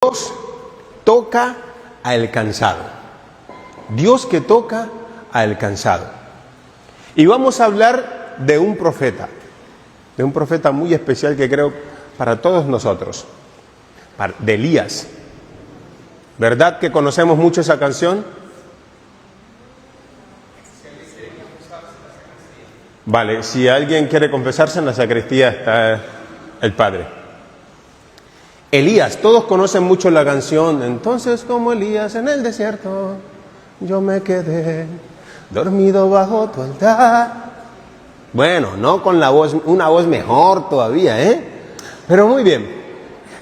Dios toca al cansado. Dios que toca al cansado. Y vamos a hablar de un profeta muy especial que creo para todos nosotros, de Elías. ¿Verdad que conocemos mucho esa canción? Vale, si alguien quiere confesarse, en la sacristía está el padre. Elías, todos conocen mucho la canción. Entonces, como Elías en el desierto, yo me quedé dormido bajo tu altar. Bueno, no con la voz, una voz mejor todavía, ¿eh? Pero muy bien.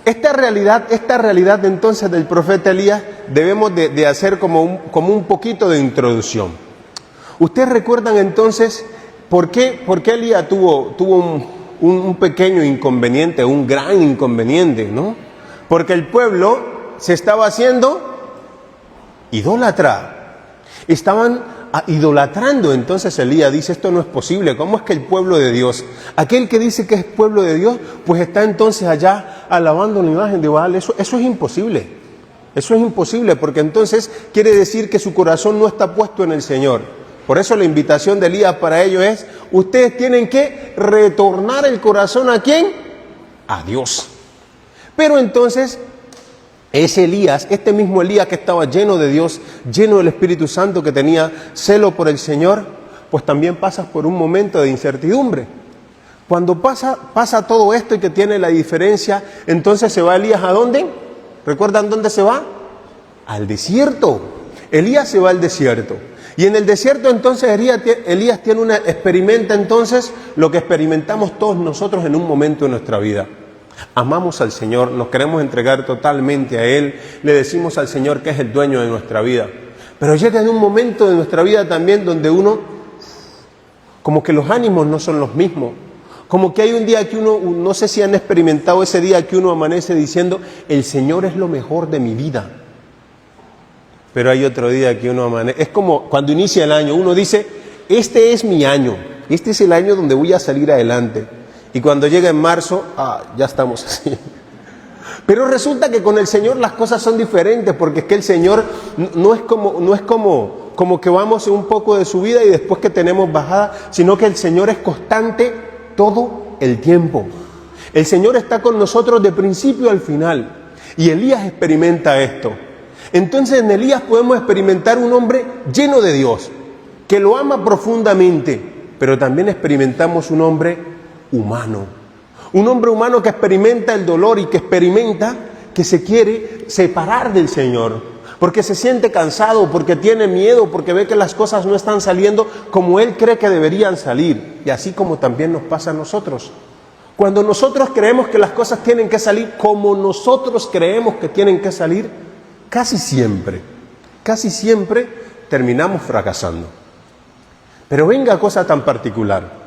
Esta realidad entonces del profeta Elías debemos de hacer como un poquito de introducción. ¿Ustedes recuerdan entonces por qué Elías tuvo un pequeño inconveniente, un gran inconveniente, ¿no? Porque el pueblo se estaba haciendo idólatra. Estaban idolatrando. Entonces Elías dice, esto no es posible. ¿Cómo es que el pueblo de Dios, aquel que dice que es pueblo de Dios, pues está entonces allá alabando la imagen de Baal? Eso es imposible. Eso es imposible, porque entonces quiere decir que su corazón no está puesto en el Señor. Por eso la invitación de Elías para ellos es, ustedes tienen que retornar el corazón ¿a quién? A Dios. Pero entonces, ese Elías, este mismo Elías que estaba lleno de Dios, lleno del Espíritu Santo, que tenía celo por el Señor, pues también pasa por un momento de incertidumbre. Cuando pasa todo esto y que tiene la diferencia, entonces se va Elías ¿a dónde? ¿Recuerdan dónde se va? Al desierto. Elías se va al desierto. Y en el desierto entonces Elías experimenta entonces lo que experimentamos todos nosotros en un momento de nuestra vida. Amamos al Señor, nos queremos entregar totalmente a Él, le decimos al Señor que es el dueño de nuestra vida. Pero llega en un momento de nuestra vida también donde uno, como que los ánimos no son los mismos. Como que hay un día que uno, no sé si han experimentado ese día que uno amanece diciendo, el Señor es lo mejor de mi vida. Pero hay otro día que uno amanece, es como cuando inicia el año, uno dice, este es mi año, este es el año donde voy a salir adelante. Y cuando llega en marzo, ya estamos así. Pero resulta que con el Señor las cosas son diferentes, porque es que el Señor no es como que vamos un poco de subida y después que tenemos bajada, sino que el Señor es constante todo el tiempo. El Señor está con nosotros de principio al final. Y Elías experimenta esto. Entonces en Elías podemos experimentar un hombre lleno de Dios, que lo ama profundamente, pero también experimentamos un hombre humano. Un hombre humano que experimenta el dolor y que experimenta que se quiere separar del Señor, porque se siente cansado, porque tiene miedo, porque ve que las cosas no están saliendo como él cree que deberían salir. Y así como también nos pasa a nosotros. Cuando nosotros creemos que las cosas tienen que salir como nosotros creemos que tienen que salir, casi siempre terminamos fracasando. Pero venga cosa tan particular.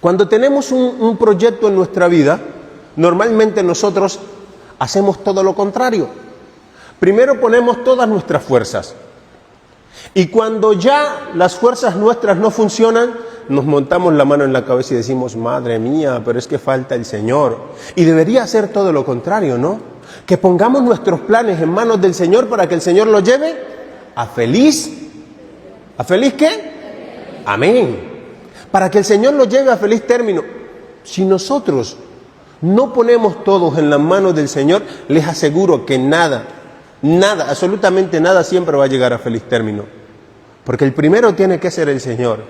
Cuando tenemos un proyecto en nuestra vida, normalmente nosotros hacemos todo lo contrario. Primero ponemos todas nuestras fuerzas. Y cuando ya las fuerzas nuestras no funcionan, nos montamos la mano en la cabeza y decimos, madre mía, pero es que falta el Señor. Y debería ser todo lo contrario, ¿no? Que pongamos nuestros planes en manos del Señor para que el Señor los lleve a feliz. ¿A feliz qué? Amén. Para que el Señor los lleve a feliz término. Si nosotros no ponemos todos en las manos del Señor, les aseguro que nada, absolutamente nada siempre va a llegar a feliz término. Porque el primero tiene que ser el Señor.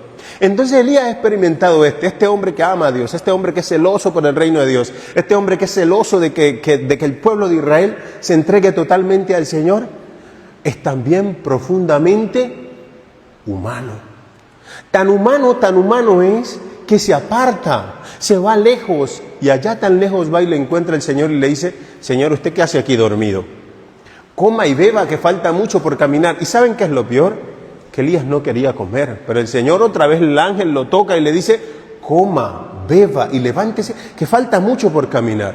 Entonces Elías ha experimentado este hombre que ama a Dios, este hombre que es celoso por el reino de Dios, este hombre que es celoso de que el pueblo de Israel se entregue totalmente al Señor, es también profundamente humano. Tan humano es que se aparta, se va lejos, y allá tan lejos va y le encuentra el Señor y le dice, Señor, ¿usted qué hace aquí dormido? Coma y beba, que falta mucho por caminar. ¿Y saben qué es lo peor? Que Elías no quería comer, pero el Señor otra vez, el ángel lo toca y le dice, coma, beba y levántese, que falta mucho por caminar.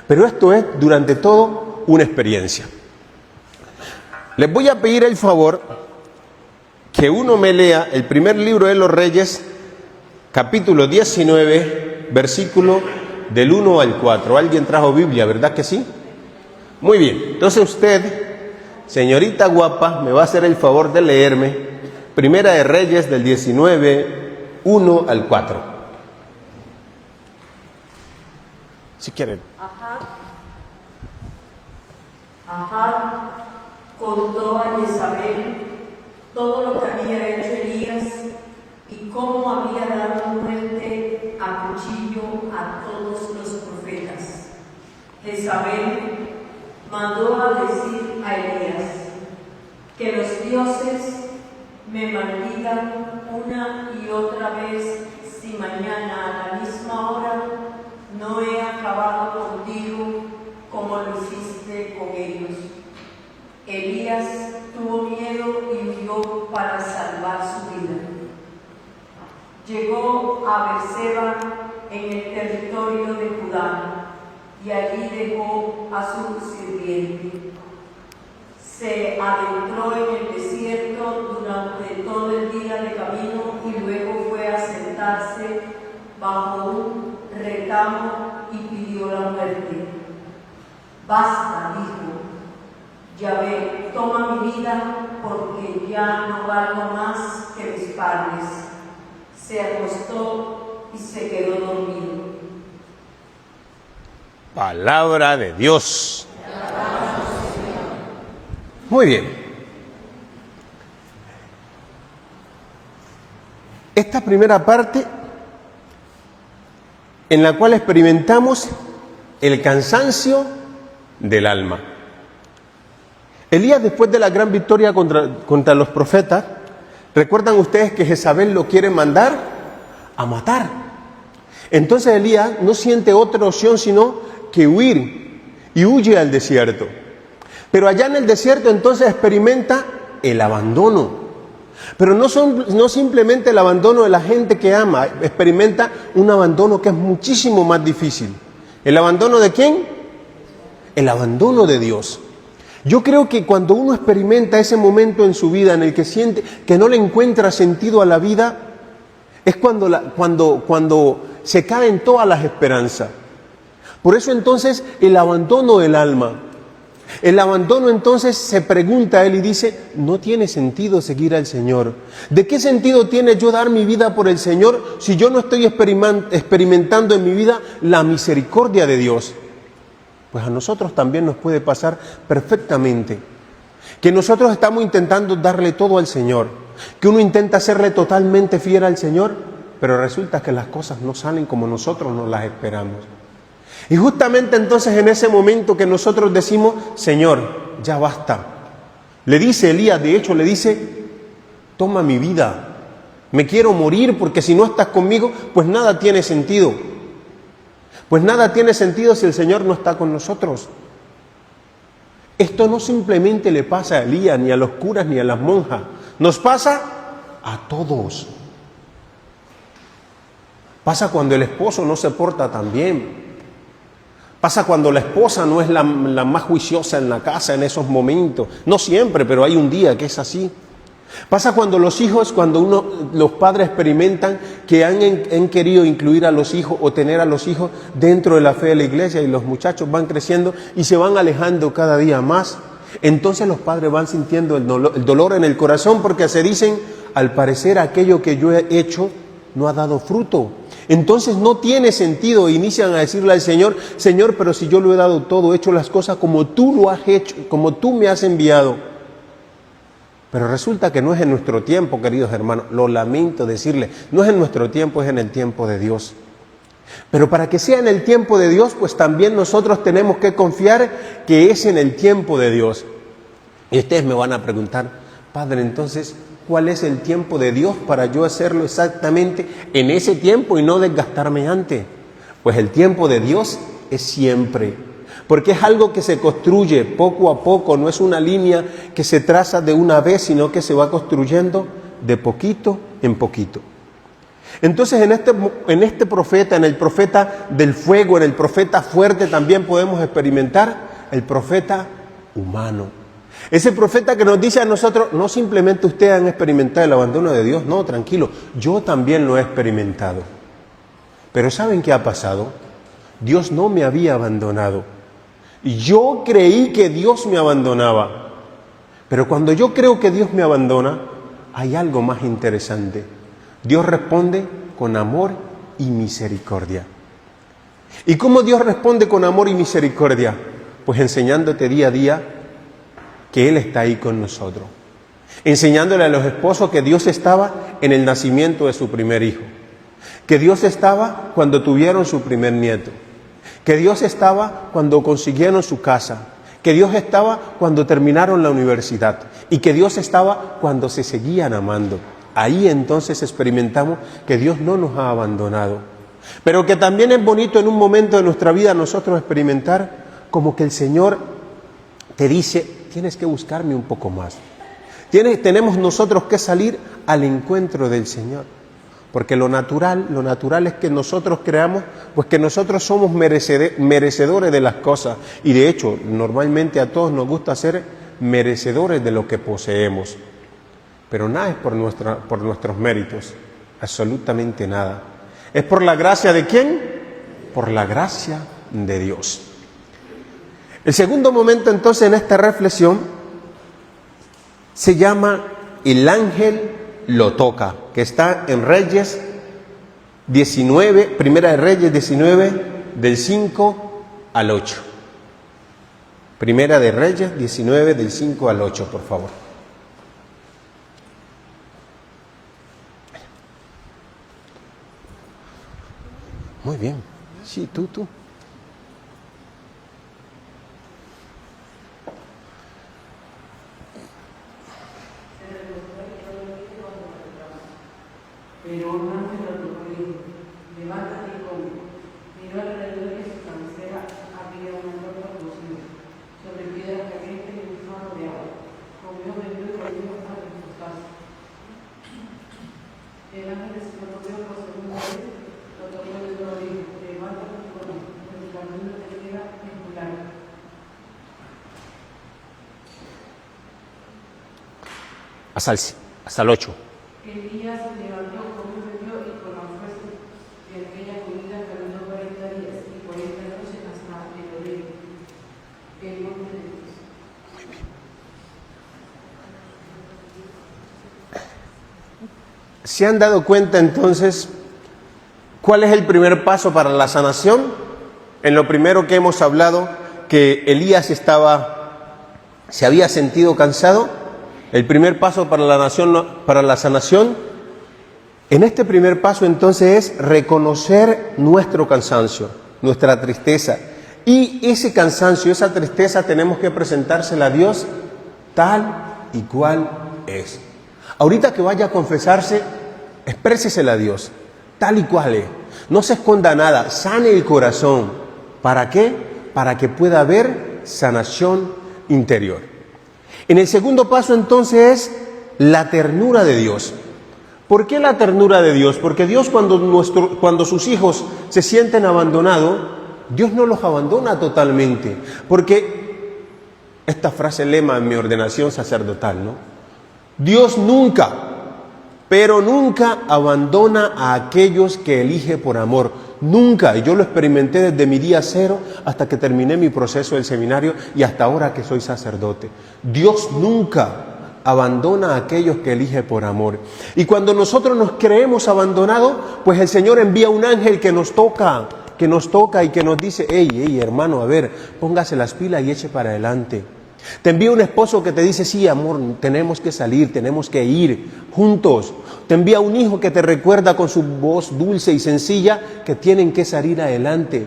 Pero esto es durante todo una experiencia. Les voy a pedir el favor que uno me lea el primer libro de los Reyes, capítulo 19, versículo del 1 al 4. ¿Alguien trajo Biblia, verdad que sí? Muy bien, entonces usted, señorita guapa, me va a hacer el favor de leerme Primera de Reyes del 19, 1 al 4. Si quieren. Ahab contó a Jezabel todo lo que había hecho Elías y cómo había dado muerte a cuchillo a todos los profetas. Jezabel mandó a decir a Elías: que los dioses me maldigan una y otra vez si mañana a la misma hora no he acabado contigo como lo hiciste con ellos. Elías tuvo miedo y huyó para salvar su vida. Llegó a Berseba en el territorio de Judá y allí dejó a su sirviente. Se adentró en el desierto durante todo el día de camino y luego fue a sentarse bajo un retamo y pidió la muerte. Basta, dijo, Yahvé, toma mi vida porque ya no valgo más que mis padres. Se acostó y se quedó dormido. Palabra de Dios. Muy bien. Esta primera parte en la cual experimentamos el cansancio del alma. Elías, después de la gran victoria contra los profetas, recuerdan ustedes que Jezabel lo quiere mandar a matar. Entonces Elías no siente otra opción sino que huir, y huye al desierto. Pero allá en el desierto entonces experimenta el abandono. Pero no simplemente el abandono de la gente que ama, experimenta un abandono que es muchísimo más difícil. ¿El abandono de quién? El abandono de Dios. Yo creo que cuando uno experimenta ese momento en su vida en el que siente que no le encuentra sentido a la vida, es cuando se caen todas las esperanzas. Por eso entonces el abandono del alma. El abandono entonces se pregunta a él y dice: no tiene sentido seguir al Señor. ¿De qué sentido tiene yo dar mi vida por el Señor si yo no estoy experimentando en mi vida la misericordia de Dios? Pues a nosotros también nos puede pasar perfectamente. Que nosotros estamos intentando darle todo al Señor. Que uno intenta serle totalmente fiel al Señor, pero resulta que las cosas no salen como nosotros nos las esperamos. Y justamente entonces en ese momento que nosotros decimos: Señor, ya basta. Le dice Elías, de hecho le dice: toma mi vida, me quiero morir porque si no estás conmigo, pues nada tiene sentido. Pues nada tiene sentido si el Señor no está con nosotros. Esto no simplemente le pasa a Elías, ni a los curas, ni a las monjas. Nos pasa a todos. Pasa cuando el esposo no se porta tan bien. Pasa cuando la esposa no es la más juiciosa en la casa en esos momentos. No siempre, pero hay un día que es así. Pasa cuando los hijos, los padres experimentan que han querido incluir a los hijos o tener a los hijos dentro de la fe de la iglesia y los muchachos van creciendo y se van alejando cada día más. Entonces los padres van sintiendo el dolor en el corazón porque se dicen: al parecer aquello que yo he hecho no ha dado fruto. Entonces no tiene sentido, inician a decirle al Señor: Señor, pero si yo lo he dado todo, he hecho las cosas como tú lo has hecho, como tú me has enviado. Pero resulta que no es en nuestro tiempo, queridos hermanos. Lo lamento decirle, no es en nuestro tiempo, es en el tiempo de Dios. Pero para que sea en el tiempo de Dios, pues también nosotros tenemos que confiar que es en el tiempo de Dios. Y ustedes me van a preguntar: Padre, entonces, ¿cuál es el tiempo de Dios para yo hacerlo exactamente en ese tiempo y no desgastarme antes? Pues el tiempo de Dios es siempre, porque es algo que se construye poco a poco, no es una línea que se traza de una vez, sino que se va construyendo de poquito en poquito. Entonces en este profeta, en el profeta del fuego, en el profeta fuerte, también podemos experimentar el profeta humano. Ese profeta que nos dice a nosotros: no simplemente ustedes han experimentado el abandono de Dios, no, tranquilo, yo también lo he experimentado. Pero ¿saben qué ha pasado? Dios no me había abandonado. Yo creí que Dios me abandonaba. Pero cuando yo creo que Dios me abandona, hay algo más interesante. Dios responde con amor y misericordia. ¿Y cómo Dios responde con amor y misericordia? Pues enseñándote día a día que Él está ahí con nosotros. Enseñándole a los esposos que Dios estaba en el nacimiento de su primer hijo. Que Dios estaba cuando tuvieron su primer nieto. Que Dios estaba cuando consiguieron su casa. Que Dios estaba cuando terminaron la universidad. Y que Dios estaba cuando se seguían amando. Ahí entonces experimentamos que Dios no nos ha abandonado. Pero que también es bonito en un momento de nuestra vida nosotros experimentar como que el Señor te dice, tienes que buscarme un poco más. Tenemos nosotros que salir al encuentro del Señor. Porque lo natural es que nosotros creamos, pues que nosotros somos merecedores de las cosas. Y de hecho, normalmente a todos nos gusta ser merecedores de lo que poseemos. Pero nada es por nuestros méritos, absolutamente nada. ¿Es por la gracia de quién? Por la gracia de Dios. El segundo momento entonces en esta reflexión se llama el ángel lo toca, que está en Reyes 19, Primera de Reyes 19, del 5 al 8. Primera de Reyes 19, del 5 al 8, por favor. Muy bien. Sí, tú. Pero un ángel lo tocó y dijo, levántate y come. Miró alrededor y a su cabecera había una torta cocida, sobre piedras calientes y un jarro de agua. Comió, bebió y volvió a recostarse. El ángel se lo tosió por segunda vez, lo tocó y le dijo, levántate y come, pues el camino te queda en tu largo. Hasta el 8. Elías se levantó, comió, bebió y con la fuerza de aquella comida caminó 40 días y 40 noches hasta el Horeb, el monte de Dios. Muy bien. ¿Se han dado cuenta entonces cuál es el primer paso para la sanación? En lo primero que hemos hablado, que Elías se había sentido cansado. El primer paso para la sanación, en este primer paso entonces es reconocer nuestro cansancio, nuestra tristeza. Y ese cansancio, esa tristeza tenemos que presentársela a Dios tal y cual es. Ahorita que vaya a confesarse, exprésesela a Dios tal y cual es. No se esconda nada, sane el corazón. ¿Para qué? Para que pueda haber sanación interior. En el segundo paso entonces es la ternura de Dios. ¿Por qué la ternura de Dios? Porque Dios cuando sus hijos se sienten abandonados, Dios no los abandona totalmente. Porque esta frase lema en mi ordenación sacerdotal, ¿no? Dios nunca, pero nunca abandona a aquellos que elige por amor. Nunca, y yo lo experimenté desde mi día cero hasta que terminé mi proceso del seminario y hasta ahora que soy sacerdote. Dios nunca abandona a aquellos que elige por amor. Y cuando nosotros nos creemos abandonados, pues el Señor envía un ángel que nos toca y que nos dice, hey, hermano, a ver, póngase las pilas y eche para adelante. Te envía un esposo que te dice, sí, amor, tenemos que salir, tenemos que ir juntos. Te envía un hijo que te recuerda con su voz dulce y sencilla que tienen que salir adelante.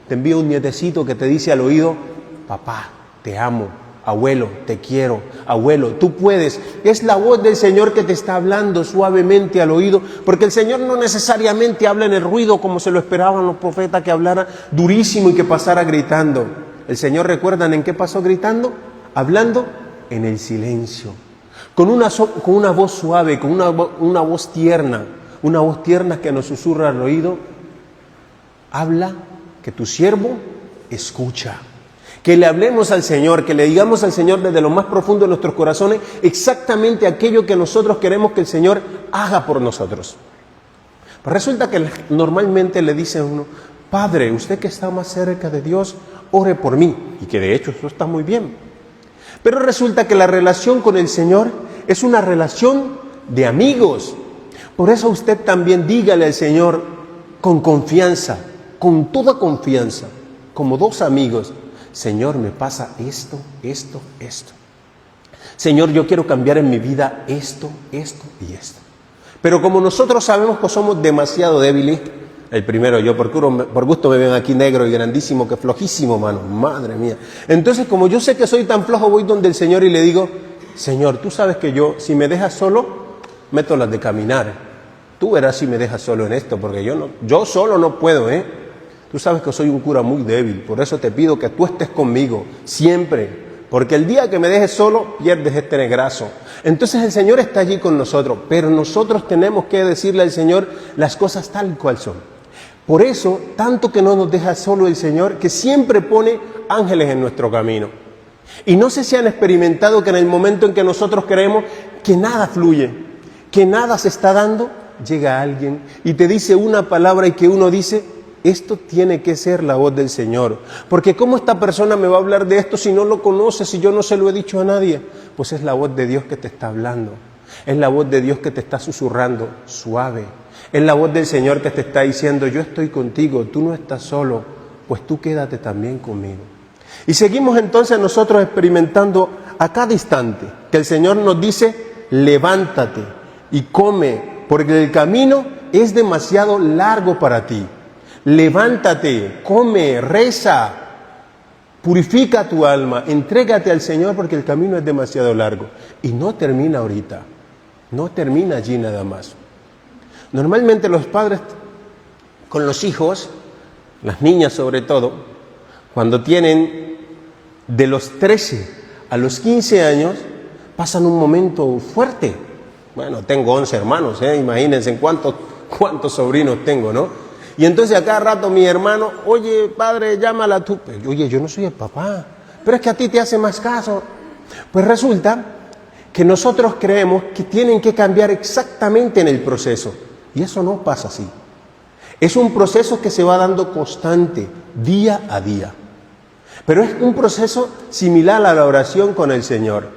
Te envía un nietecito que te dice al oído, papá, te amo, abuelo, te quiero, abuelo, tú puedes. Es la voz del Señor que te está hablando suavemente al oído, porque el Señor no necesariamente habla en el ruido como se lo esperaban los profetas, que hablara durísimo y que pasara gritando. El Señor, ¿recuerdan en qué pasó gritando? Hablando en el silencio, con una voz suave, con una voz tierna que nos susurra al oído. Habla, que tu siervo escucha. Que le hablemos al Señor, que le digamos al Señor desde lo más profundo de nuestros corazones exactamente aquello que nosotros queremos que el Señor haga por nosotros. Pues resulta que normalmente le dice a uno, Padre, usted que está más cerca de Dios, ore por mí. Y que de hecho eso está muy bien. Pero resulta que la relación con el Señor es una relación de amigos. Por eso usted también dígale al Señor con confianza, con toda confianza, como dos amigos: Señor, me pasa esto, esto, esto. Señor, yo quiero cambiar en mi vida esto, esto y esto. Pero como nosotros sabemos que somos demasiado débiles, el primero yo, por gusto me ven aquí negro y grandísimo, que flojísimo, mano, madre mía. Entonces, como yo sé que soy tan flojo, voy donde el Señor y le digo: Señor, tú sabes que yo, si me dejas solo, meto las de caminar. Tú verás si me dejas solo en esto, porque yo solo no puedo, Tú sabes que soy un cura muy débil, por eso te pido que tú estés conmigo siempre. Porque el día que me dejes solo, pierdes este negrazo. Entonces el Señor está allí con nosotros, pero nosotros tenemos que decirle al Señor las cosas tal cual son. Por eso, tanto que no nos deja solo el Señor, que siempre pone ángeles en nuestro camino. Y no sé si han experimentado que en el momento en que nosotros creemos que nada fluye, que nada se está dando, llega alguien y te dice una palabra y que uno dice: esto tiene que ser la voz del Señor. Porque ¿cómo esta persona me va a hablar de esto si no lo conoce, si yo no se lo he dicho a nadie? Pues es la voz de Dios que te está hablando. Es la voz de Dios que te está susurrando suave. Es la voz del Señor que te está diciendo: yo estoy contigo, tú no estás solo, pues tú quédate también conmigo. Y seguimos entonces nosotros experimentando a cada instante que el Señor nos dice: levántate y come, porque el camino es demasiado largo para ti. Levántate, come, reza, purifica tu alma, entrégate al Señor porque el camino es demasiado largo. Y no termina ahorita, no termina allí nada más. Normalmente los padres con los hijos, las niñas sobre todo, cuando tienen de los 13 a los 15 años, pasan un momento fuerte. Bueno, tengo 11 hermanos, imagínense cuántos sobrinos tengo, ¿no? Y entonces a cada rato mi hermano: oye, padre, llámala tú. Oye, yo no soy el papá, pero es que a ti te hace más caso. Pues resulta que nosotros creemos que tienen que cambiar exactamente en el proceso. Y eso no pasa así. Es un proceso que se va dando constante, día a día. Pero es un proceso similar a la oración con el Señor,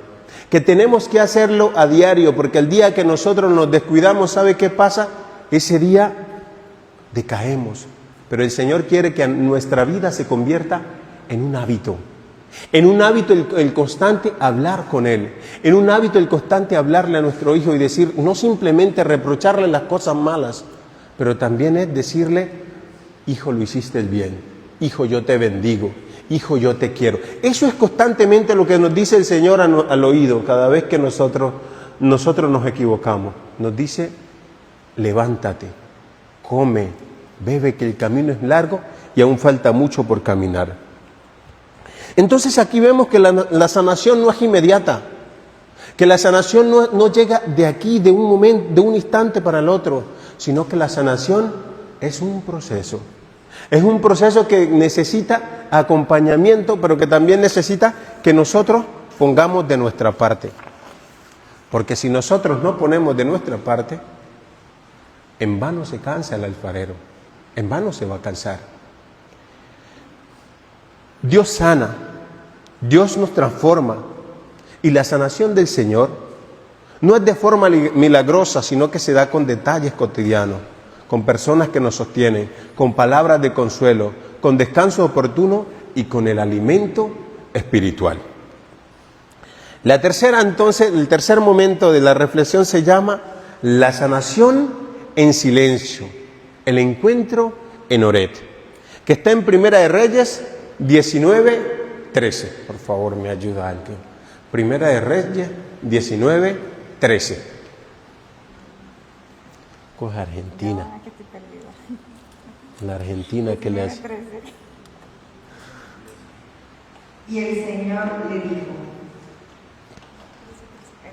que tenemos que hacerlo a diario, porque el día que nosotros nos descuidamos, ¿sabe qué pasa? Ese día decaemos, pero el Señor quiere que nuestra vida se convierta en un hábito el constante hablar con Él, en un hábito el constante hablarle a nuestro hijo y decir, no simplemente reprocharle las cosas malas, pero también es decirle: hijo, lo hiciste bien, hijo, yo te bendigo, hijo, yo te quiero. Eso es constantemente lo que nos dice el Señor al oído cada vez que nosotros nos equivocamos. Nos dice: levántate, come, bebe, que el camino es largo y aún falta mucho por caminar. Entonces aquí vemos que la sanación no es inmediata, que la sanación no llega de aquí, de un momento, de un instante para el otro, sino que la sanación es un proceso. Es un proceso que necesita acompañamiento, pero que también necesita que nosotros pongamos de nuestra parte. Porque si nosotros no ponemos de nuestra parte, en vano se cansa el alfarero, en vano se va a cansar. Dios sana, Dios nos transforma, y la sanación del Señor no es de forma milagrosa, sino que se da con detalles cotidianos, con personas que nos sostienen, con palabras de consuelo, con descanso oportuno y con el alimento espiritual. El tercer momento de la reflexión se llama la sanación en silencio, el encuentro en Oret, que está en Primera de Reyes 19:13. Por favor, me ayuda alguien. Primera de Reyes 19:13. Coge Argentina. La Argentina que le hace. Y el Señor le dijo.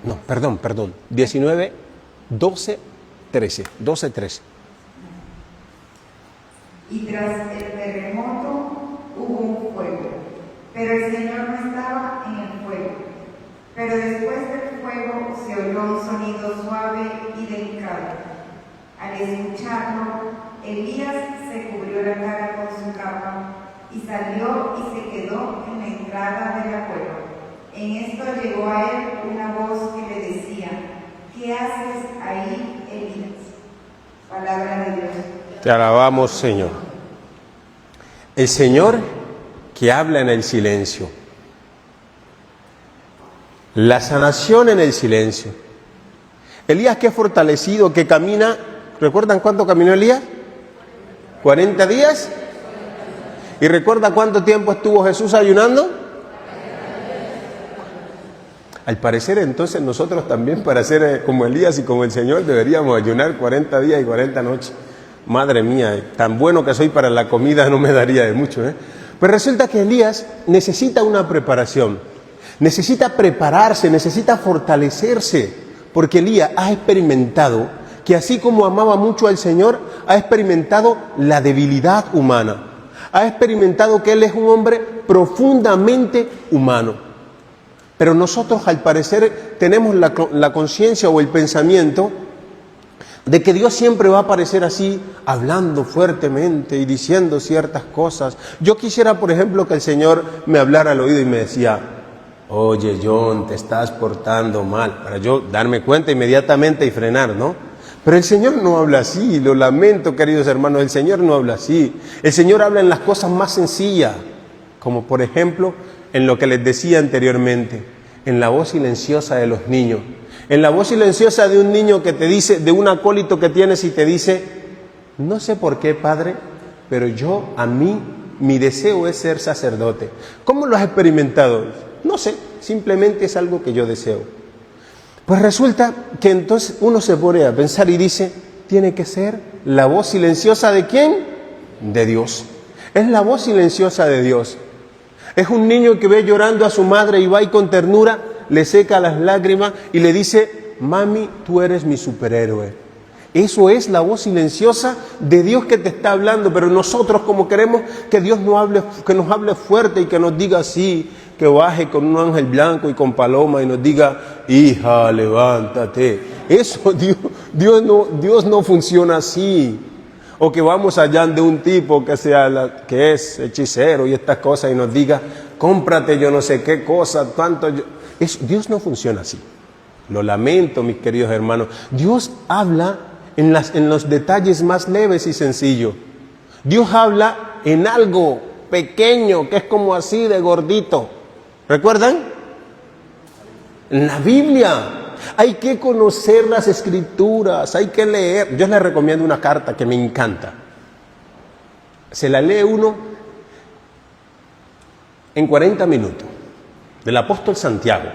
No, perdón. 12:13. Y tras el terremoto hubo un fuego, pero el Señor no estaba en el fuego. Pero después del fuego se oyó un sonido suave y delicado. Al escucharlo, Elías se cubrió la cara con su capa y salió y se quedó en la entrada de la cueva. En esto llegó a él una voz que le decía: ¿qué haces ahí, Elías? Palabra de Dios. Te alabamos, Señor. El Señor que habla en el silencio. La sanación en el silencio. Elías que es fortalecido, que camina. ¿Recuerdan cuánto caminó Elías? 40 días. ¿Y recuerda cuánto tiempo estuvo Jesús ayunando? Al parecer entonces nosotros también, para ser como Elías y como el Señor, deberíamos ayunar 40 días y 40 noches. Madre mía, tan bueno que soy para la comida no me daría de mucho, ¿eh? Pues resulta que Elías necesita una preparación, necesita prepararse, necesita fortalecerse, porque Elías ha experimentado que así como amaba mucho al Señor, ha experimentado la debilidad humana, ha experimentado que él es un hombre profundamente humano. Pero nosotros al parecer tenemos la conciencia o el pensamiento de que Dios siempre va a aparecer así, hablando fuertemente y diciendo ciertas cosas. Yo quisiera, por ejemplo, que el Señor me hablara al oído y me decía: oye, John, te estás portando mal, para yo darme cuenta inmediatamente y frenar, ¿no? Pero el Señor no habla así, lo lamento, queridos hermanos, el Señor no habla así. El Señor habla en las cosas más sencillas, como por ejemplo en lo que les decía anteriormente, en la voz silenciosa de los niños, en la voz silenciosa de un niño que te dice, de un acólito que tienes y te dice: no sé por qué, padre, pero mi deseo es ser sacerdote. ¿Cómo lo has experimentado? No sé, simplemente es algo que yo deseo. Pues resulta que entonces uno se pone a pensar y dice: tiene que ser la voz silenciosa ¿de quién? De Dios. Es la voz silenciosa de Dios. Es un niño que ve llorando a su madre y va y con ternura le seca las lágrimas y le dice: mami, tú eres mi superhéroe. Eso es la voz silenciosa de Dios que te está hablando. Pero nosotros, como queremos que Dios que nos hable fuerte y que nos diga así, que baje con un ángel blanco y con paloma y nos diga: hija, levántate. Eso, Dios no funciona así. O que vamos allá de un tipo que es hechicero y estas cosas y nos diga: cómprate yo no sé qué cosa, Dios no funciona así. Lo lamento, mis queridos hermanos. Dios habla en los detalles más leves y sencillos. Dios habla en algo pequeño que es como así de gordito. ¿Recuerdan? En la Biblia. Hay que conocer las Escrituras, hay que leer. Yo les recomiendo una carta que me encanta. Se la lee uno en 40 minutos, del apóstol Santiago.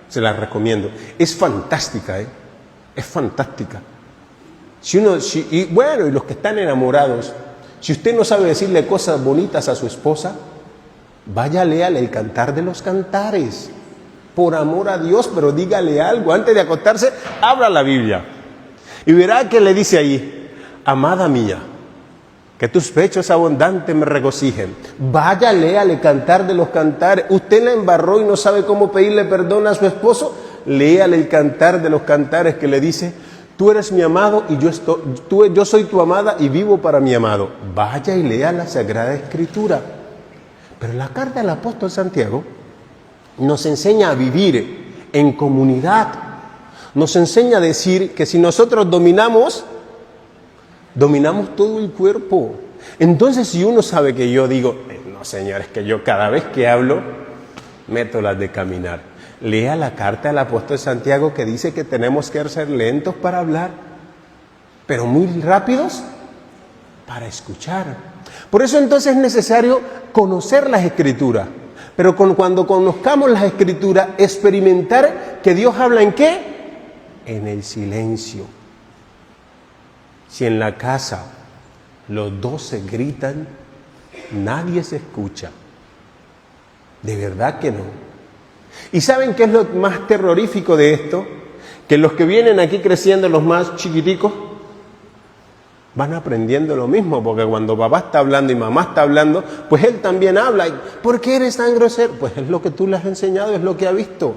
Se la recomiendo. Es fantástica, ¿eh? Es fantástica. Y los que están enamorados, si usted no sabe decirle cosas bonitas a su esposa, vaya, léale el Cantar de los Cantares. Por amor a Dios, pero dígale algo. Antes de acostarse, abra la Biblia y verá que le dice ahí: amada mía, que tus pechos abundantes me regocijen. Vaya, léale Cantar de los Cantares. Usted la embarró y no sabe cómo pedirle perdón a su esposo. Léale el Cantar de los Cantares que le dice: tú eres mi amado y yo soy tu amada y vivo para mi amado. Vaya y lea la Sagrada Escritura. Pero la carta del apóstol Santiago nos enseña a vivir en comunidad. Nos enseña a decir que si nosotros dominamos todo el cuerpo. Entonces, si uno sabe que yo digo: no, señores, que yo cada vez que hablo meto las de caminar. Lea la carta del apóstol Santiago que dice que tenemos que ser lentos para hablar, pero muy rápidos para escuchar. Por eso entonces es necesario conocer las Escrituras. Pero cuando conozcamos las Escrituras, experimentar que Dios habla ¿en qué? En el silencio. Si en la casa los dos se gritan, nadie se escucha. De verdad que no. ¿Y saben qué es lo más terrorífico de esto? Que los que vienen aquí creciendo, los más chiquiticos, van aprendiendo lo mismo, porque cuando papá está hablando y mamá está hablando, pues él también habla. ¿Por qué eres tan grosero? Pues es lo que tú le has enseñado, es lo que ha visto.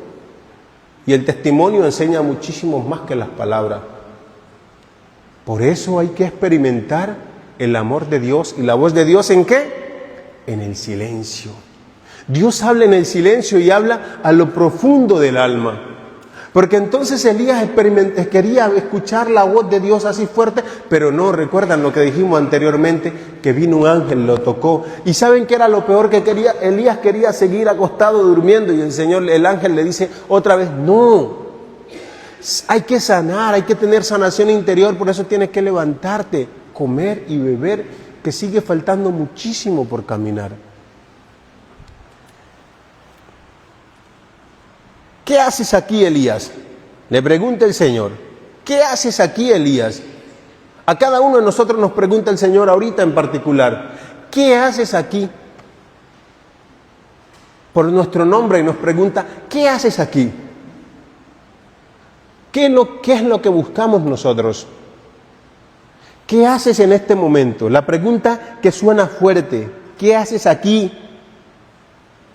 Y el testimonio enseña muchísimo más que las palabras. Por eso hay que experimentar el amor de Dios y la voz de Dios ¿en qué? En el silencio. Dios habla en el silencio y habla a lo profundo del alma. Porque entonces Elías quería escuchar la voz de Dios así fuerte, pero no, recuerdan lo que dijimos anteriormente, que vino un ángel, lo tocó. ¿Y saben qué era lo peor que quería? Elías quería seguir acostado durmiendo y el ángel le dice otra vez, no, hay que sanar, hay que tener sanación interior, por eso tienes que levantarte, comer y beber, que sigue faltando muchísimo por caminar. ¿Qué haces aquí, Elías? Le pregunta el Señor. ¿Qué haces aquí, Elías? A cada uno de nosotros nos pregunta el Señor ahorita en particular. ¿Qué haces aquí? Por nuestro nombre y nos pregunta, ¿qué haces aquí? ¿Qué es lo que buscamos nosotros? ¿Qué haces en este momento? La pregunta que suena fuerte. ¿Qué haces aquí?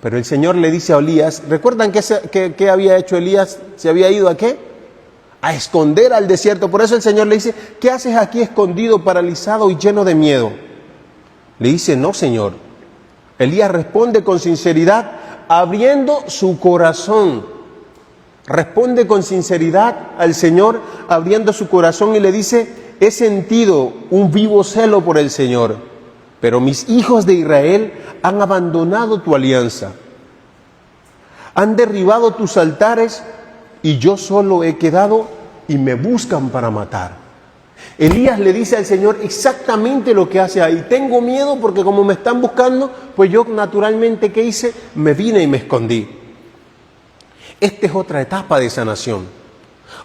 Pero el Señor le dice a Elías, ¿recuerdan qué había hecho Elías? ¿Se había ido a qué? A esconder al desierto. Por eso el Señor le dice, ¿qué haces aquí escondido, paralizado y lleno de miedo? Le dice, no, Señor. Elías responde con sinceridad, abriendo su corazón. Responde con sinceridad al Señor, abriendo su corazón y le dice, he sentido un vivo celo por el Señor. Pero mis hijos de Israel han abandonado tu alianza, han derribado tus altares y yo solo he quedado y me buscan para matar. Elías le dice al Señor exactamente lo que hace ahí. Tengo miedo porque como me están buscando, pues yo naturalmente, ¿qué hice? Me vine y me escondí. Esta es otra etapa de sanación.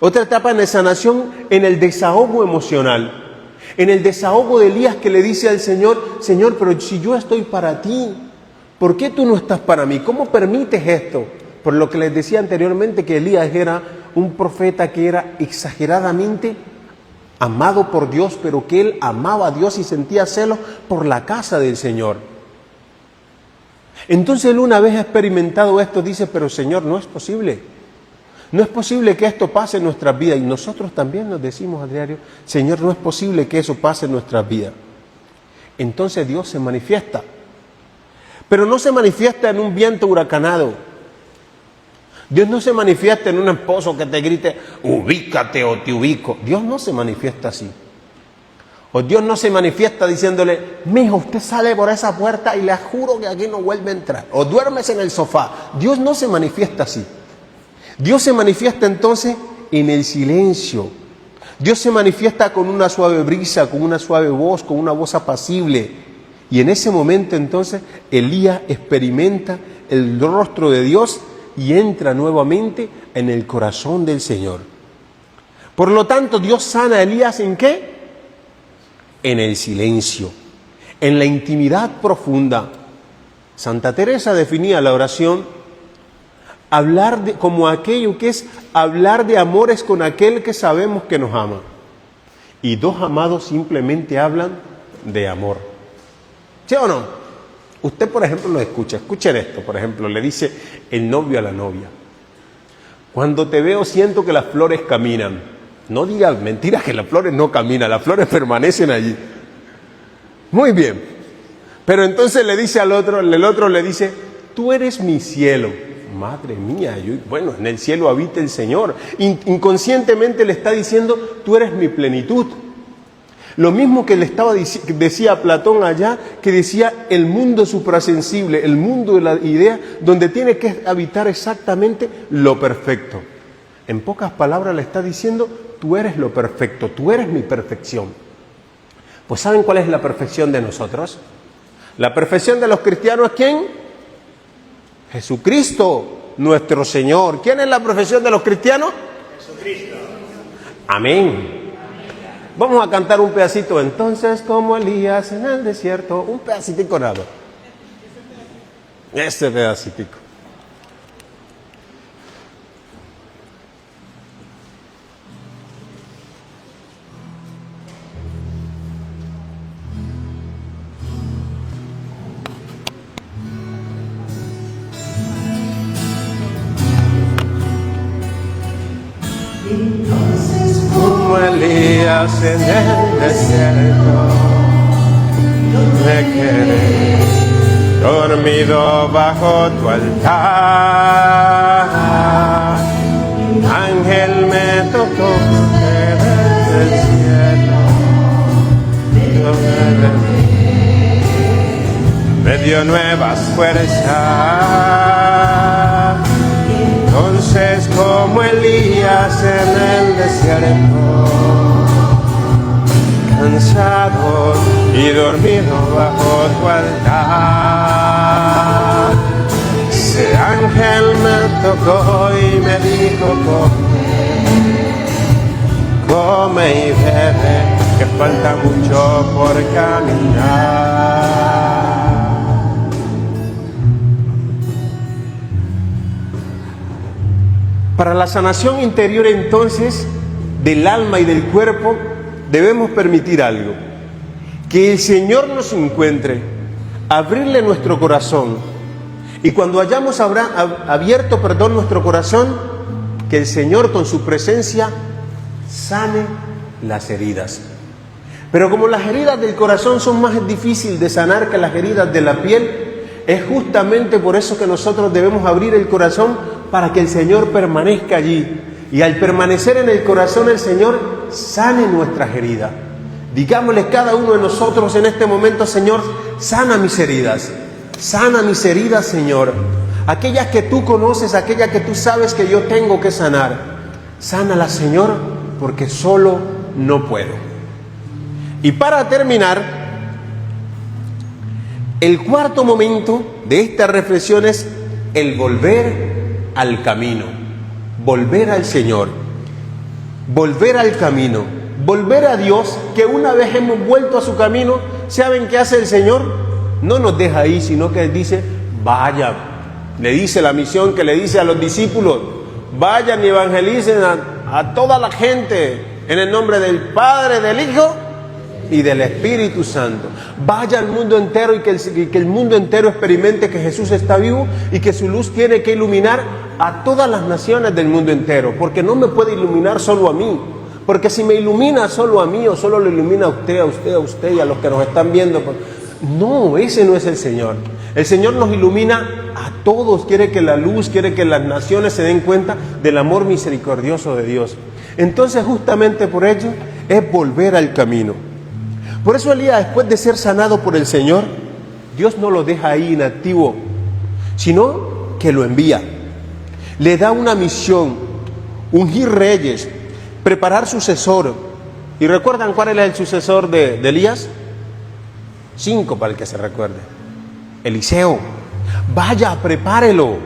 Otra etapa de sanación en el desahogo emocional. En el desahogo de Elías que le dice al Señor, Señor, pero si yo estoy para ti, ¿por qué tú no estás para mí? ¿Cómo permites esto? Por lo que les decía anteriormente que Elías era un profeta que era exageradamente amado por Dios, pero que él amaba a Dios y sentía celos por la casa del Señor. Entonces él, una vez experimentado esto, dice, pero Señor, no es posible. No es posible que esto pase en nuestras vidas. Y nosotros también nos decimos a diario, Señor, no es posible que eso pase en nuestras vidas. Entonces Dios se manifiesta. Pero no se manifiesta en un viento huracanado. Dios no se manifiesta en un esposo que te grite, ubícate o te ubico. Dios no se manifiesta así. O Dios no se manifiesta diciéndole, mijo, usted sale por esa puerta y le juro que aquí no vuelve a entrar. O duérmese en el sofá. Dios no se manifiesta así. Dios se manifiesta entonces en el silencio. Dios se manifiesta con una suave brisa, con una suave voz, con una voz apacible. Y en ese momento entonces Elías experimenta el rostro de Dios y entra nuevamente en el corazón del Señor. Por lo tanto, Dios sana a Elías ¿en qué? En el silencio, en la intimidad profunda. Santa Teresa definía la oración como aquello que es hablar de amores con aquel que sabemos que nos ama. Y dos amados simplemente hablan de amor. ¿Sí o no? Usted, por ejemplo, lo escucha. Escuchen esto, por ejemplo, le dice el novio a la novia. Cuando te veo siento que las flores caminan. No digas mentiras que las flores no caminan, las flores permanecen allí. Muy bien. Pero entonces le dice al otro, el otro le dice, tú eres mi cielo. Madre mía, bueno, en el cielo habita el Señor. Inconscientemente le está diciendo, tú eres mi plenitud. Lo mismo que le decía Platón allá, que decía el mundo suprasensible, el mundo de la idea, donde tiene que habitar exactamente lo perfecto. En pocas palabras le está diciendo, tú eres lo perfecto, tú eres mi perfección. Pues ¿saben cuál es la perfección de nosotros? La perfección de los cristianos, ¿quién? Jesucristo, nuestro Señor. ¿Quién es la perfección de los cristianos? Jesucristo. Amén. Vamos a cantar un pedacito. Entonces, como Elías en el desierto, un pedacitico nada. Este pedacitico. Como Elías en el desierto, me quedé dormido bajo tu altar. Ángel me tocó desde el cielo, me dio nuevas fuerzas. Entonces, como Elías en el desierto, cansado y dormido bajo tu altar, ese ángel me tocó y me dijo: come y bebe, que falta mucho por caminar. Para la sanación interior, entonces, del alma y del cuerpo, debemos permitir algo: que el Señor nos encuentre, abrirle nuestro corazón, y cuando hayamos abierto nuestro corazón, que el Señor con su presencia sane las heridas. Pero como las heridas del corazón son más difíciles de sanar que las heridas de la piel, es justamente por eso que nosotros debemos abrir el corazón, para que el Señor permanezca allí. Y al permanecer en el corazón, el Señor sane nuestras heridas. Digámosle cada uno de nosotros en este momento: Señor, sana mis heridas, Señor. Aquellas que tú conoces, aquellas que tú sabes que yo tengo que sanar. Sánalas, Señor, porque solo no puedo. Y para terminar, el cuarto momento de esta reflexión es el volver al camino, volver al Señor, volver al camino, volver a Dios, que una vez hemos vuelto a su camino, ¿saben qué hace el Señor? No nos deja ahí, sino que dice: vayan. Le dice la misión que le dice a los discípulos: vayan y evangelicen a toda la gente en el nombre del Padre, del Hijo y del Espíritu Santo. Vaya al mundo entero y que el mundo entero experimente que Jesús está vivo y que su luz tiene que iluminar a todas las naciones del mundo entero, porque no me puede iluminar solo a mí, porque si me ilumina solo a mí o solo lo ilumina a usted y a los que nos están viendo, no, ese no es el Señor. El Señor nos ilumina a todos, quiere que la luz, quiere que las naciones se den cuenta del amor misericordioso de Dios. Entonces, justamente por ello es volver al camino. Por eso Elías, después de ser sanado por el Señor, Dios no lo deja ahí inactivo, sino que lo envía. Le da una misión: ungir reyes, preparar sucesor. ¿Y recuerdan cuál era el sucesor de Elías? 5 para el que se recuerde. Eliseo. Vaya, prepárelo.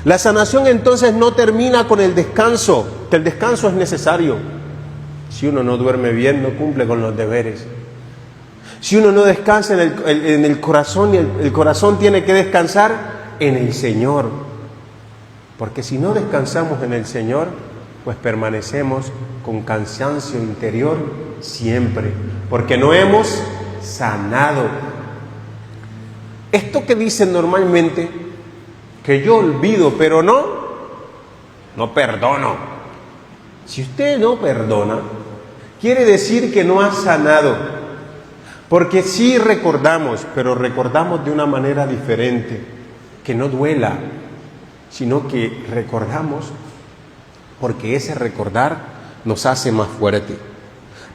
La sanación entonces no termina con el descanso, que el descanso es necesario. Si uno no duerme bien, no cumple con los deberes. Si uno no descansa en el corazón, y el corazón tiene que descansar en el Señor. Porque si no descansamos en el Señor, pues permanecemos con cansancio interior siempre, porque no hemos sanado. Esto que dicen normalmente, que yo olvido, pero no perdono. Si usted no perdona, quiere decir que no ha sanado. Porque sí recordamos, pero recordamos de una manera diferente, que no duela, sino que recordamos porque ese recordar nos hace más fuerte.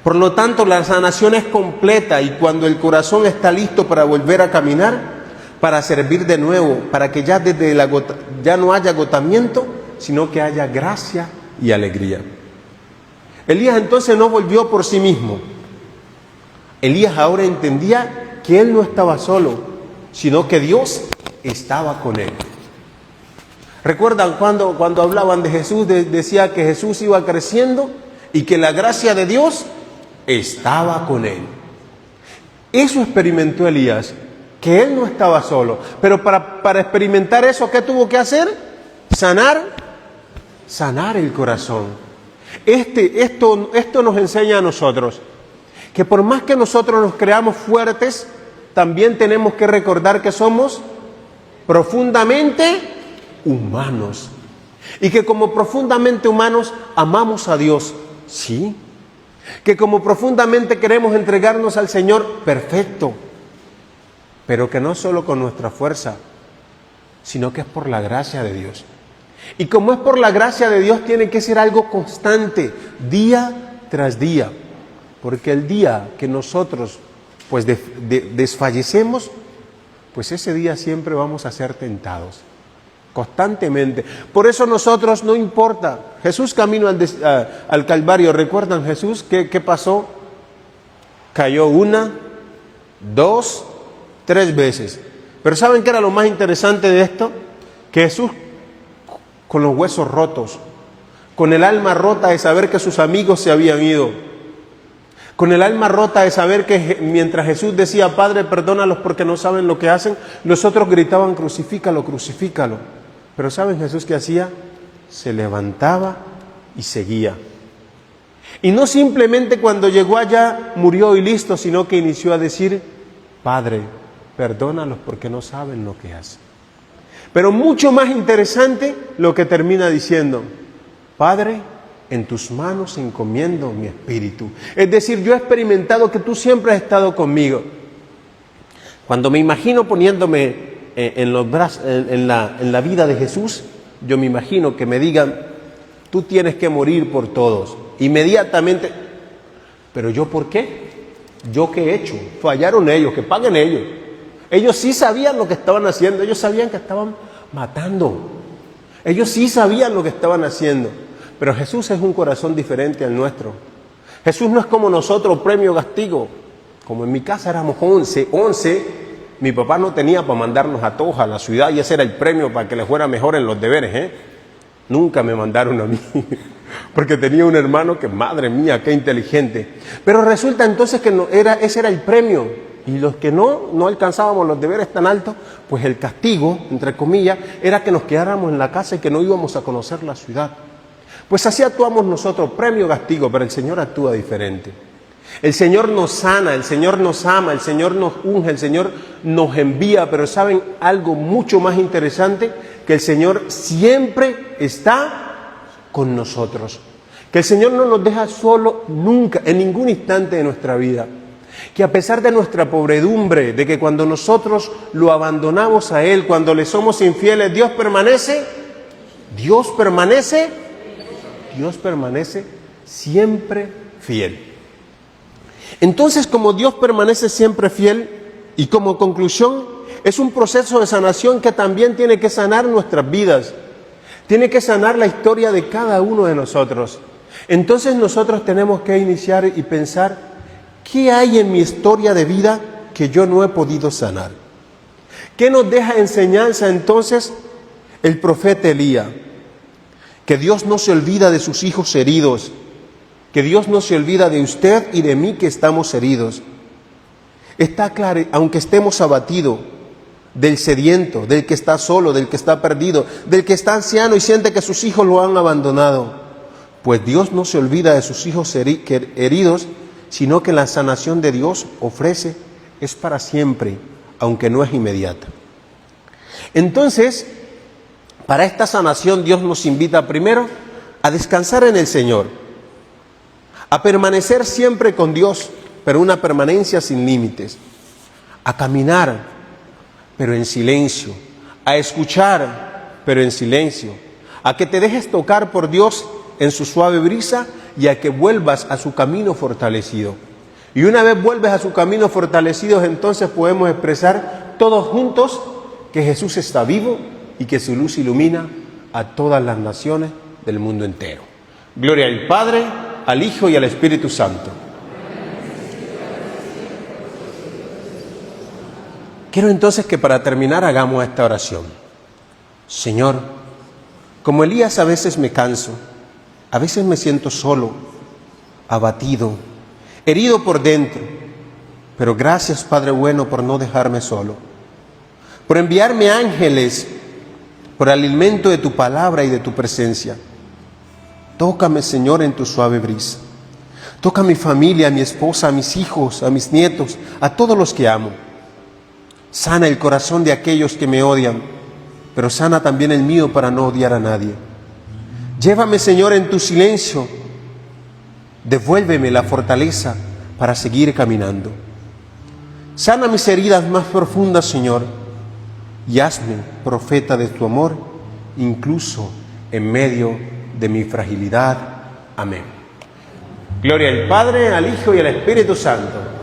Por lo tanto, la sanación es completa, y cuando el corazón está listo para volver a caminar, para servir de nuevo, para que ya no haya agotamiento, sino que haya gracia y alegría. Elías entonces no volvió por sí mismo. Elías ahora entendía que él no estaba solo, sino que Dios estaba con él. ¿Recuerdan cuando hablaban de Jesús? Decía que Jesús iba creciendo y que la gracia de Dios estaba con él. Eso experimentó Elías, que él no estaba solo. Pero para experimentar eso, ¿qué tuvo que hacer? Sanar el corazón. Esto nos enseña a nosotros que por más que nosotros nos creamos fuertes, también tenemos que recordar que somos profundamente humanos. Y que como profundamente humanos amamos a Dios, sí. Que como profundamente queremos entregarnos al Señor, perfecto. pero que no solo con nuestra fuerza, sino que es por la gracia de Dios. Y como es por la gracia de Dios, tiene que ser algo constante, día tras día, porque el día que nosotros pues desfallecemos, pues ese día siempre vamos a ser tentados, constantemente. Por eso nosotros, no importa, Jesús camino al Calvario, ¿recuerdan Jesús qué pasó? Cayó 1, 2, 3 veces. Pero ¿saben qué era lo más interesante de esto? Que Jesús, con los huesos rotos, con el alma rota de saber que sus amigos se habían ido, con el alma rota de saber que mientras Jesús decía, Padre, perdónalos porque no saben lo que hacen, los otros gritaban, crucifícalo, crucifícalo. Pero ¿saben Jesús qué hacía? Se levantaba y seguía. Y no simplemente cuando llegó allá murió y listo, sino que inició a decir, Padre, perdónalos porque no saben lo que hacen. Pero mucho más interesante lo que termina diciendo, Padre, en tus manos encomiendo mi espíritu. Es decir, yo he experimentado que tú siempre has estado conmigo. Cuando me imagino poniéndome en los brazos, en la vida de Jesús, yo me imagino que me digan, tú tienes que morir por todos. Inmediatamente, ¿pero yo por qué? ¿Yo qué he hecho? Fallaron ellos, que paguen ellos. Ellos sí sabían lo que estaban haciendo, ellos sabían que estaban matando. Ellos sí sabían lo que estaban haciendo. Pero Jesús es un corazón diferente al nuestro. Jesús no es como nosotros, premio, castigo. Como en mi casa éramos 11, mi papá no tenía para mandarnos a todos a la ciudad y ese era el premio para que les fuera mejor en los deberes, Nunca me mandaron a mí, porque tenía un hermano que, madre mía, qué inteligente. Pero resulta entonces que ese era el premio. Y los que no alcanzábamos los deberes tan altos, pues el castigo, entre comillas, era que nos quedáramos en la casa y que no íbamos a conocer la ciudad. Pues así actuamos nosotros, premio, castigo, pero el Señor actúa diferente. El Señor nos sana, el Señor nos ama, el Señor nos unge, el Señor nos envía, pero ¿saben algo mucho más interesante? Que el Señor siempre está con nosotros. Que el Señor no nos deja solo nunca, en ningún instante de nuestra vida. Que a pesar de nuestra pobredumbre, de que cuando nosotros lo abandonamos a Él, cuando le somos infieles, Dios permanece siempre fiel. Entonces, como Dios permanece siempre fiel, y como conclusión, es un proceso de sanación que también tiene que sanar nuestras vidas, tiene que sanar la historia de cada uno de nosotros. Entonces nosotros tenemos que iniciar y pensar, ¿qué hay en mi historia de vida que yo no he podido sanar? ¿Qué nos deja enseñanza entonces el profeta Elías? Que Dios no se olvida de sus hijos heridos, que Dios no se olvida de usted y de mí que estamos heridos. Está claro, aunque estemos abatidos, del sediento, del que está solo, del que está perdido, del que está anciano y siente que sus hijos lo han abandonado, pues Dios no se olvida de sus hijos heridos, sino que la sanación de Dios ofrece es para siempre, aunque no es inmediata. Entonces, para esta sanación Dios nos invita primero a descansar en el Señor, a permanecer siempre con Dios, pero una permanencia sin límites, a caminar, pero en silencio, a escuchar, pero en silencio, a que te dejes tocar por Dios en su suave brisa y a que vuelvas a su camino fortalecido. Y una vez vuelves a su camino fortalecido, entonces podemos expresar todos juntos que Jesús está vivo y que su luz ilumina a todas las naciones del mundo entero. Gloria al Padre, al Hijo y al Espíritu Santo. Quiero entonces que para terminar hagamos esta oración. Señor, como Elías a veces me canso, a veces me siento solo, abatido, herido por dentro, pero gracias Padre bueno por no dejarme solo, por enviarme ángeles, por el alimento de tu palabra y de tu presencia. Tócame Señor en tu suave brisa, toca a mi familia, a mi esposa, a mis hijos, a mis nietos, a todos los que amo. Sana el corazón de aquellos que me odian, pero sana también el mío para no odiar a nadie. Llévame, Señor, en tu silencio. Devuélveme la fortaleza para seguir caminando. Sana mis heridas más profundas, Señor, y hazme profeta de tu amor, incluso en medio de mi fragilidad. Amén. Gloria al Padre, al Hijo y al Espíritu Santo.